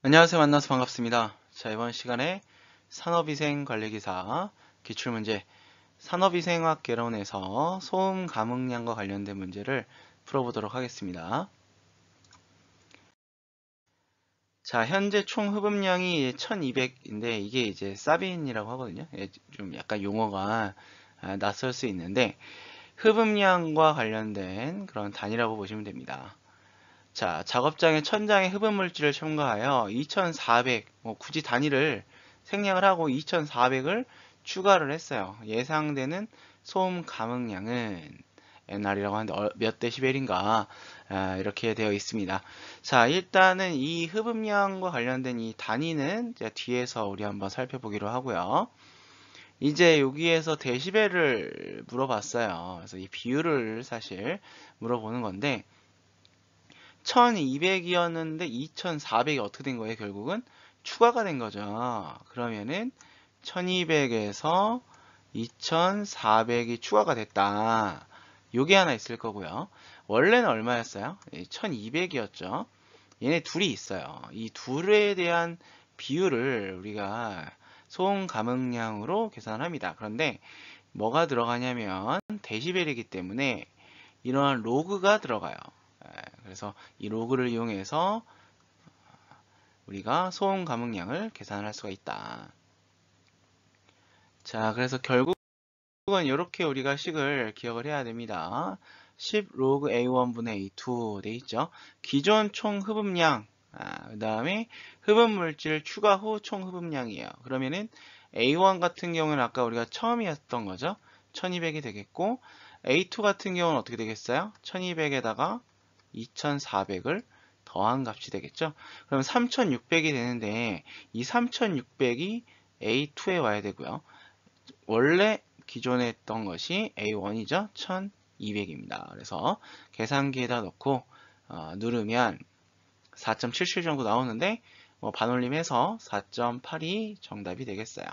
안녕하세요. 만나서 반갑습니다. 자, 이번 시간에 산업위생관리기사 기출문제 산업위생학 개론에서 소음 감응량과 관련된 문제를 풀어보도록 하겠습니다. 자, 현재 총 흡음량이 1200인데 이게 이제 사빈이라고 하거든요. 좀 약간 용어가 낯설 수 있는데 흡음량과 관련된 그런 단위라고 보시면 됩니다. 자, 작업장에 1000장의 흡음 물질을 첨가하여 2400, 굳이 단위를 생략을 하고 2400을 추가를 했어요. 예상되는 소음 감응량은 NR이라고 하는데 몇 데시벨인가 이렇게 되어 있습니다. 자, 일단은 이 흡음량과 관련된 이 단위는 이제 뒤에서 우리 한번 살펴보기로 하고요. 이제 여기에서 데시벨을 물어봤어요. 그래서 이 비율을 사실 물어보는 건데 1200이었는데 2400이 어떻게 된 거예요? 결국은 추가가 된 거죠. 그러면은 1200에서 2400이 추가가 됐다. 요게 하나 있을 거고요. 원래는 얼마였어요? 1200이었죠. 얘네 둘이 있어요. 이 둘에 대한 비율을 우리가 소음 감응량으로 계산을 합니다. 그런데 뭐가 들어가냐면 데시벨이기 때문에 이러한 로그가 들어가요. 그래서 이 로그를 이용해서 우리가 소음 감응량을 계산할 수가 있다. 자, 그래서 결국은 이렇게 우리가 식을 기억을 해야 됩니다. 10 로그 A1분의 A2 돼 있죠. 기존 총 흡음량, 그 다음에 흡음 물질 추가 후 총 흡음량이에요. 그러면은 A1 같은 경우는 아까 우리가 처음이었던 거죠. 1200이 되겠고 A2 같은 경우는 어떻게 되겠어요? 1200에다가 2400을 더한 값이 되겠죠. 그럼 3600이 되는데 이 3600이 A2에 와야 되고요. 원래 기존에 했던 것이 A1이죠. 1200입니다. 그래서 계산기에다 넣고 누르면 4.77 정도 나오는데 반올림해서 4.82 정답이 되겠어요.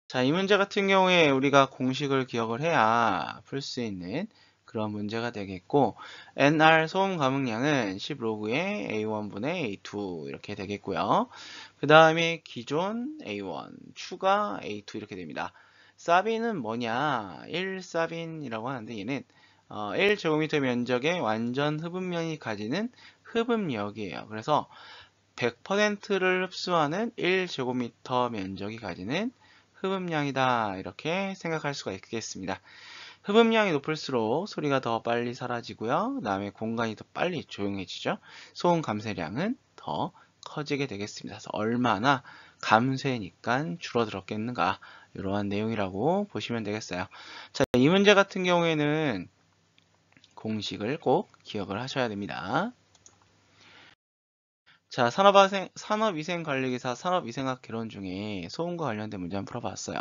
자, 이 문제 같은 경우에 우리가 공식을 기억을 해야 풀 수 있는 그런 문제가 되겠고 NR 소음 감응량은 10로그의 A1분의 A2 이렇게 되겠고요. 그 다음에 기존 A1 추가 A2 이렇게 됩니다. 사빈은 뭐냐? 1사빈이라고 하는데 얘는 1제곱미터 면적의 완전 흡음량이 가지는 흡음력이에요. 그래서 100%를 흡수하는 1제곱미터 면적이 가지는 흡음량이다. 이렇게 생각할 수가 있겠습니다. 흡음량이 높을수록 소리가 더 빨리 사라지고요. 그 다음에 공간이 더 빨리 조용해지죠. 소음 감쇄량은 더 커지게 되겠습니다. 그래서 얼마나 감쇄니까 줄어들었겠는가 이러한 내용이라고 보시면 되겠어요. 자, 이 문제 같은 경우에는 공식을 꼭 기억을 하셔야 됩니다. 자, 산업위생관리기사 산업위생학 개론 중에 소음과 관련된 문제 한번 풀어봤어요.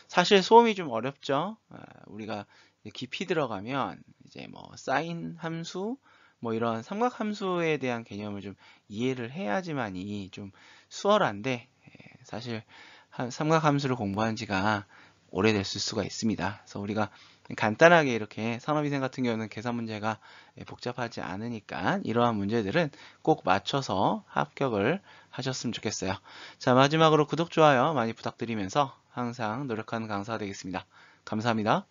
사실 소음이 좀 어렵죠. 우리가 깊이 들어가면 이제 뭐 사인 함수, 뭐 이런 삼각 함수에 대한 개념을 좀 이해를 해야지만이 좀 수월한데 사실 삼각 함수를 공부한 지가 오래됐을 수가 있습니다. 그래서 우리가 간단하게 이렇게 산업위생 같은 경우는 계산 문제가 복잡하지 않으니까 이러한 문제들은 꼭 맞춰서 합격을 하셨으면 좋겠어요. 자, 마지막으로 구독, 좋아요 많이 부탁드리면서 항상 노력하는 강사가 되겠습니다. 감사합니다.